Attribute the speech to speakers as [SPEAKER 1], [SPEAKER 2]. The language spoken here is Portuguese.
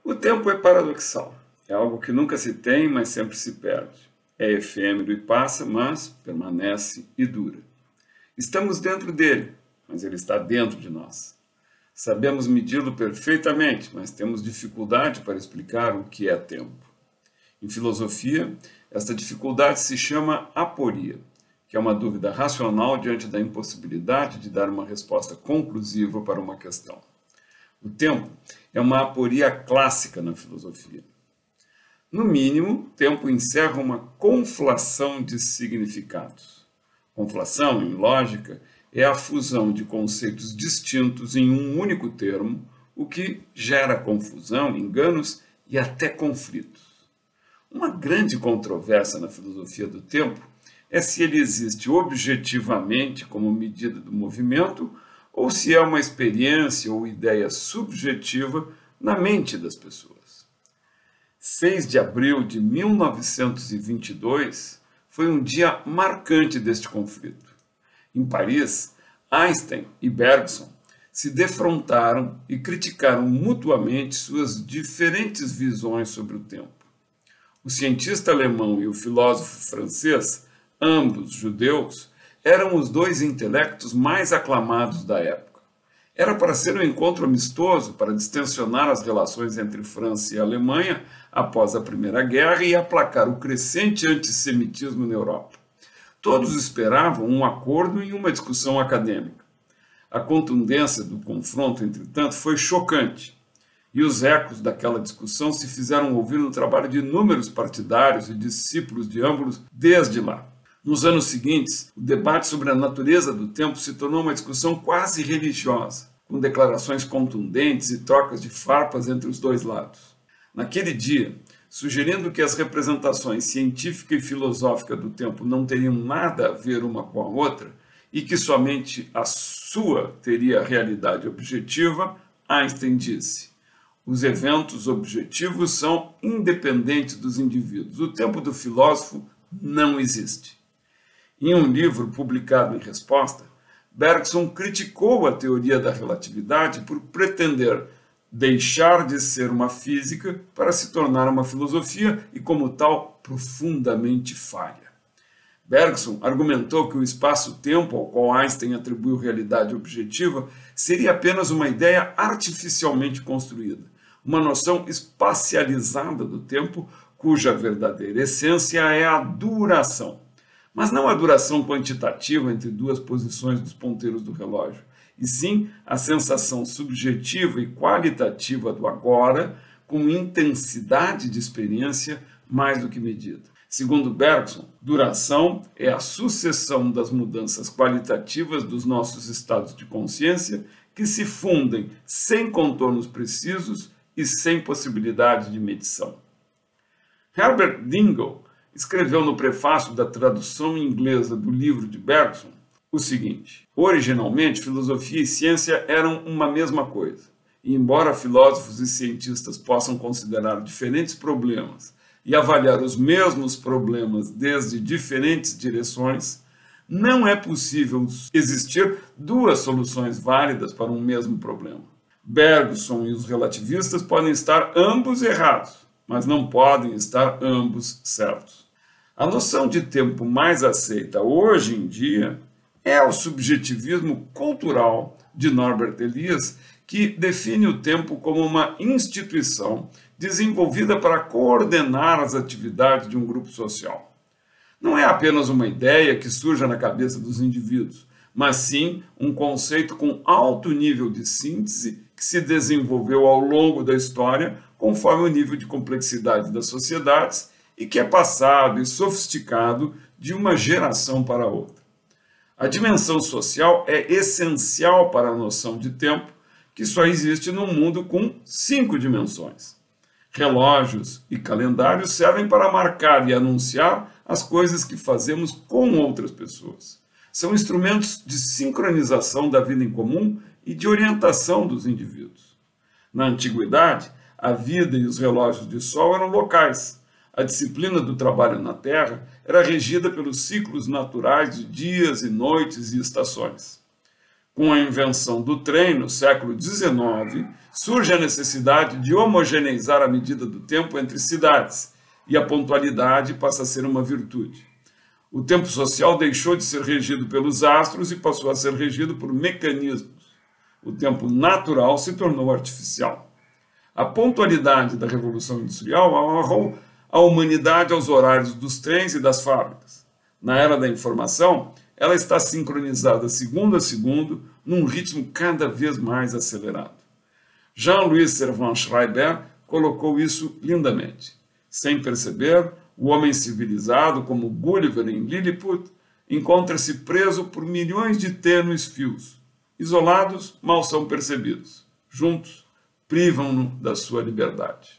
[SPEAKER 1] O tempo é paradoxal. É algo que nunca se tem, mas sempre se perde. É efêmero e passa, mas permanece e dura. Estamos dentro dele, mas ele está dentro de nós. Sabemos medi-lo perfeitamente, mas temos dificuldade para explicar o que é tempo. Em filosofia, esta dificuldade se chama aporia, que é uma dúvida racional diante da impossibilidade de dar uma resposta conclusiva para uma questão. O tempo é uma aporia clássica na filosofia. No mínimo, tempo encerra uma conflação de significados. Conflação, em lógica, é a fusão de conceitos distintos em um único termo, o que gera confusão, enganos e até conflitos. Uma grande controvérsia na filosofia do tempo é se ele existe objetivamente como medida do movimento ou se é uma experiência ou ideia subjetiva na mente das pessoas. 6 de abril de 1922 foi um dia marcante deste conflito. Em Paris, Einstein e Bergson se defrontaram e criticaram mutuamente suas diferentes visões sobre o tempo. O cientista alemão e o filósofo francês, ambos judeus, eram os dois intelectos mais aclamados da época. Era para ser um encontro amistoso para distensionar as relações entre França e Alemanha após a Primeira Guerra e aplacar o crescente antissemitismo na Europa. Todos esperavam um acordo em uma discussão acadêmica. A contundência do confronto, entretanto, foi chocante, e os ecos daquela discussão se fizeram ouvir no trabalho de inúmeros partidários e discípulos de ambos desde lá. Nos anos seguintes, o debate sobre a natureza do tempo se tornou uma discussão quase religiosa, com declarações contundentes e trocas de farpas entre os dois lados. Naquele dia, sugerindo que as representações científica e filosófica do tempo não teriam nada a ver uma com a outra e que somente a sua teria realidade objetiva, Einstein disse: os eventos objetivos são independentes dos indivíduos. O tempo do filósofo não existe. Em um livro publicado em resposta, Bergson criticou a teoria da relatividade por pretender deixar de ser uma física para se tornar uma filosofia e, como tal, profundamente falha. Bergson argumentou que o espaço-tempo ao qual Einstein atribuiu realidade objetiva seria apenas uma ideia artificialmente construída, uma noção espacializada do tempo cuja verdadeira essência é a duração. Mas não a duração quantitativa entre duas posições dos ponteiros do relógio, e sim a sensação subjetiva e qualitativa do agora, com intensidade de experiência mais do que medida. Segundo Bergson, duração é a sucessão das mudanças qualitativas dos nossos estados de consciência que se fundem sem contornos precisos e sem possibilidade de medição. Herbert Dingle escreveu no prefácio da tradução inglesa do livro de Bergson o seguinte: originalmente, filosofia e ciência eram uma mesma coisa, e embora filósofos e cientistas possam considerar diferentes problemas e avaliar os mesmos problemas desde diferentes direções, não é possível existir duas soluções válidas para um mesmo problema. Bergson e os relativistas podem estar ambos errados, mas não podem estar ambos certos. A noção de tempo mais aceita hoje em dia é o subjetivismo cultural de Norbert Elias, que define o tempo como uma instituição desenvolvida para coordenar as atividades de um grupo social. Não é apenas uma ideia que surja na cabeça dos indivíduos, mas sim um conceito com alto nível de síntese que se desenvolveu ao longo da história conforme o nível de complexidade das sociedades e que é passado e sofisticado de uma geração para outra. A dimensão social é essencial para a noção de tempo, que só existe num mundo com 5 dimensões. Relógios e calendários servem para marcar e anunciar as coisas que fazemos com outras pessoas. São instrumentos de sincronização da vida em comum e de orientação dos indivíduos. Na antiguidade, a vida e os relógios de sol eram locais. A disciplina do trabalho na Terra era regida pelos ciclos naturais de dias e noites e estações. Com a invenção do trem no século XIX, surge a necessidade de homogeneizar a medida do tempo entre cidades, e a pontualidade passa a ser uma virtude. O tempo social deixou de ser regido pelos astros e passou a ser regido por mecanismos. O tempo natural se tornou artificial. A pontualidade da Revolução Industrial amarrou a humanidade aos horários dos trens e das fábricas. Na era da informação, ela está sincronizada segundo a segundo, num ritmo cada vez mais acelerado. Jean-Louis Servan-Schreiber colocou isso lindamente. Sem perceber, o homem civilizado, como Gulliver em Lilliput, encontra-se preso por milhões de tênues fios. Isolados, mal são percebidos. Juntos, privam-no da sua liberdade.